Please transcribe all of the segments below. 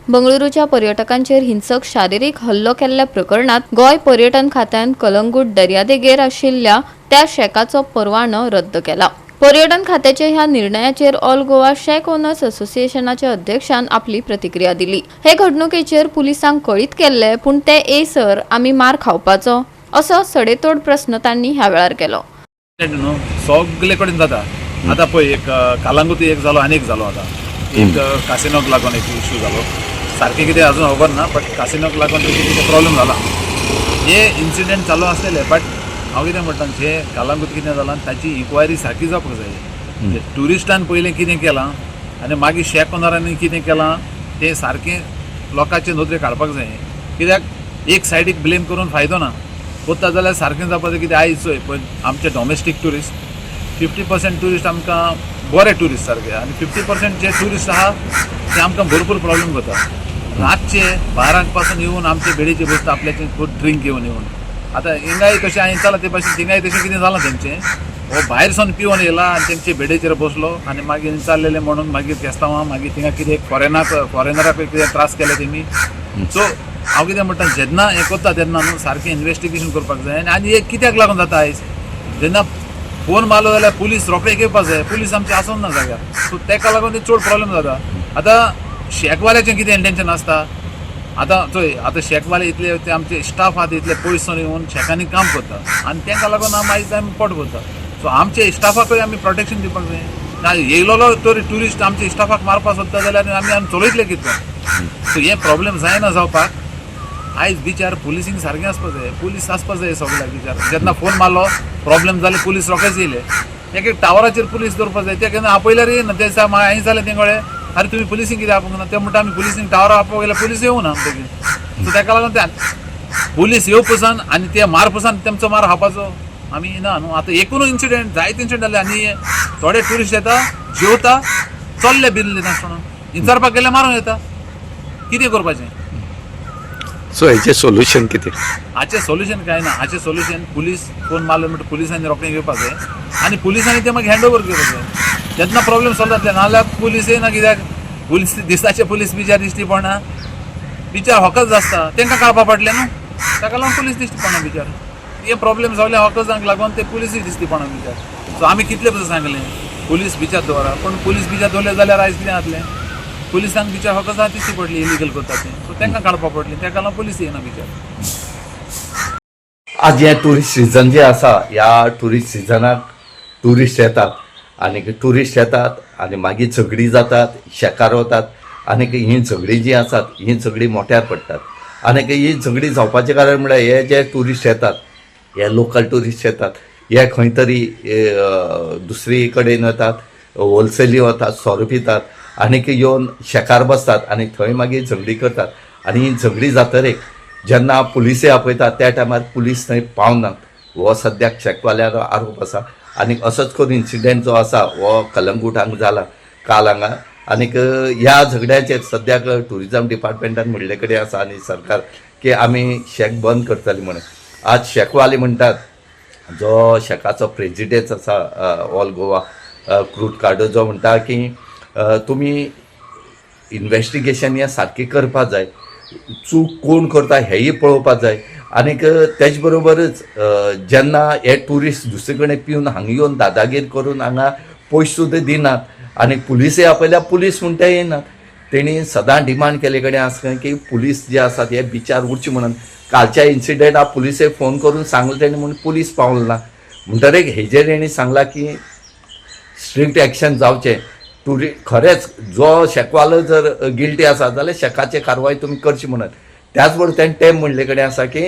बंगळुरूच्या पर्यटकांचेर हिंसक शारीरिक हल्लो केल्ल्या प्रकरणात गोय पर्यटन खात्यान कलंगूट दर्यादेगेर आशिल्ल्या त्या शेकाचो परवानो रद्द केला। पर्यटन खात्याच्या ह्या निर्णयाचेर ऑल गोवा शेक ओनर्स असोसिएशनाच्या अध्यक्षान आपली प्रतिक्रिया दिली। हे घडणुकेचेर पुलिसांक कळीत केल्ले, पूण ते एसर आमी मार खावपाचो असो सडेतोड प्रश्न तांणी ह्या वेळार केलो। सगळे कडेन जाता। आता पळय एक कालांगूट एक जालो आनी एक जालो आता एक कासिनोक लागून एक इश्यू जालो सारकें कितें अजून खबर ना बट कासिनोक लागून कितें प्रॉब्लेम जाला हे इन्सिडेंट चालू आसलेले बट हांव कितें म्हणटा हे कालांगूट कितें जालां ताची इन्क्वायरी सारकी जावपाक जाय। ट्युरिस्टान पयलें कितें केलां आनी मागीर शेक ओनरांनी कितें केलां तें सारकें लोकांचे नदरेक हाडपाक जाय। कित्याक एक सायडीक ब्लेम करून फायदो ना। कोत्ता जाल्यार सारकें जावपाक जाय। कितें आयज चोय पळय आमचे डॉमेस्टीक ट्युरिस्ट 50% ट्युरिस्ट आमकां बरे ट्युरिस्ट सारके आनी 50% जे ट्युरिस्ट आहा ते आमकां भरपूर प्रॉब्लेम करता। रातचे 12 पासून येवन आमचे बेडीचे बसता आपल्याचे ड्रिंक घेवन येवन। आतां हिंगाय कशें हांवें चला ते भाशेन थिंगाय तशें कितें जालां तेंचें हो भायर सावन पिवन येयला आनी तेंचे बेडेचेर बसलो आनी मागीर चाललेले म्हणून मागीर केस्तांवां मागीर थिंगा कितें फॉरेनराक कितें त्रास केले तेमी। सो हांव कितें म्हणटा जेन्ना हें करता तेन्ना न्हू सारकें इन्वेस्टिगेशन करपाक जाय। आनी हे कित्याक लागून जाता आयज जेन्ना फोन मारलो जाल्यार पुलीस रोखडे येवपाक जाय। पुलीस आमची आसूंक ना जाग्यार सो ताका लागून चड प्रॉब्लेम जाता। आतां शेकवाल्याचें कितें इंटेंशन आसता आतां चोय आतां शेकवाले इतले ते आमचे स्टाफ आहा इतले पयसून येवन शेकांनी काम करता आनी तांकां लागून आयज आमी पोट भरता। सो आमचे स्टाफाकूय आमी प्रोटेक्शन दिवपाक जाय ना येयलो तरी ट्युरिस्ट आमचे स्टाफाक मारपाक सोदता जाल्यार आमी चलयतले कितें। सो हे प्रॉब्लेम जायना जावपाक आयज बिचार पुलिसींग सारकें आसपाक जाय। पुलीस आसपाक जाय सगळ्याक बिचार जेन्ना फोन मारलो प्रॉब्लेम जाले पुलीस रोखडेच येयले। एक टावराचेर पुलीस दवरपाक जाय ते केन्ना आपयल्यार येयना ते हांवें जालें तेंगळे अरे तुमी पुलिसींग कित्याक आपोवंक ना ते म्हणटा आमी पुलिसींग टावरा आपोवंक गेल्यार पुलीस येवना बेगीन। सो ताका लागून पुलीस येव पसन आनी ते मार पसन तेमचो मार खावपाचो आमी ना न्हू। आतां एकूच इन्सिडेंट जायते इन्सिडेंट जाले आनी थोडे ट्युरिस्ट येता जेवता चल्ले बिल्ले नासतना विचारपाक गेल्यार मारूंक येता कितें करपाचें। सो हेचें सोल्युशन कितें? हाचें सोल्युशन कांय ना। हाचें सोल्युशन पुलीस फोन मारलो म्हणटा पुलिसांनी रोखडें येवपाक जाय आनी पुलिसांनी तें मागीर हँड ओवर करपाक जाय जेन्ना प्रॉब्लेम सॉल्व जातले। नाजाल्यार पुलीस येयना कित्याक पुलीस दिसाचे पुलीस बिचार दिश्टी पडना बिचार हॉकर्स आसता तांकां काडपा पडलें न्हू ताका लागून पुलीस दिश्टी पडना बिचार। हे प्रॉब्लेम सगळे हॉकर्सांक लागून ते पुलिसूय दिश्टी पडना बिचार। सो आमी कितले पसून सांगलें पुलीस बिचार दवरा पूण पुलीस बिचार दवरले जाल्यार आयज कितें जातलें पुलिसांक बिचार हॉकर्सां दिश्टी पडली इलिगल करता तें सो तांकां काडपा पडलें ताका लागून पुलीस येयना बिचार। आज हे टुरिस्ट सिजन जे आसा ह्या टुरिस्ट सिजनाक टुरिस्ट येतात आनी टुरिस्ट येतात आनी मागीर झगडी जातात शेकार वतात आनी ही झगडी जी आसात ही झगडी मोठ्यार पडटात आनी ही झगडी जावपाचें कारण म्हळ्यार हे जे टुरिस्ट येतात हे लोकल टुरिस्ट येतात हे खंय तरी दुसरी कडेन वतात होलसेली वतात सोरो पितात आनीक येवन शेकार बसतात आनी थंय मागीर झगडी करतात आनी ही झगडी जातरेक जेन्ना पुलिसे आपयतात त्या टायमार पुलीस थंय पावनात हो सद्याक शेकवाल्याचो आरोप आसा। आनीक असोच करून इन्सिडेंट जो आसा हो कलंगूट हांगा जाला काल हांगा आनीक ह्या झगड्याचेर सद्याक ट्युरिजम डिपार्टमेंटान म्हणले कडेन आसा आनी सरकार की आमी शेक बंद करतले म्हणून। आज शेकवाले म्हणटात जो शेकाचो प्रेजिडेंट आसा ऑल गोवा क्रूड कार्डो जो म्हणटा की तुमी इन्वेस्टिगेशन हें सारकें करपा जाय चूक कोण करता हेंय पळोवपाक जाय आनीक तेच बरोबरच जेन्ना हे ट्युरिस्ट दुसरे कडेन पिवन हांगा येवन दादागीर करून हांगा पयशे सुद्दां दिनात आनी पुलिसय आपयल्यार पुलीस म्हणटा येनात। तेणी सदां डिमांड केले कडेन आसा की पुलीस जे आसात हे बिचार उरचे म्हणून। कालच्या इन्सिडेंटाक पुलिसे फोन करून सांगलें तेणी म्हणून पुलीस पावलो ना म्हणटरेक हेजेर तेणी सांगलां की स्ट्रिक्ट एक्शन जावचें। खरेंच जो शेकवालो जर गिल्टी आसा जाल्यार शेकाचे कारवाय तुमी करची म्हणून। त्याच बरोबर तेणें तें म्हणले कडेन आसा की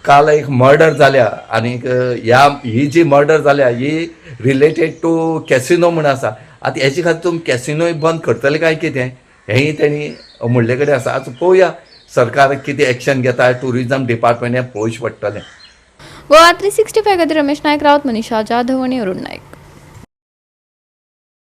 काल एक मर्डर जाल्या आनीक ही जी मर्डर जाल्या ही रिलेटेड टू कॅसिनो म्हूण आसा। आतां हेचे खातीर तुमी कॅसिनोय बंद करतले काय कितें हेंय तेणी म्हणले कडेन आसा। आतां पळोवया सरकार कितें एक्शन घेता ट्युरिजम डिपार्टमेंट हें पळोवचें पडटलें। गोवा 365 खातीर रमेश नायक रावत, मनीषा जाधव आनी अरुण नायक।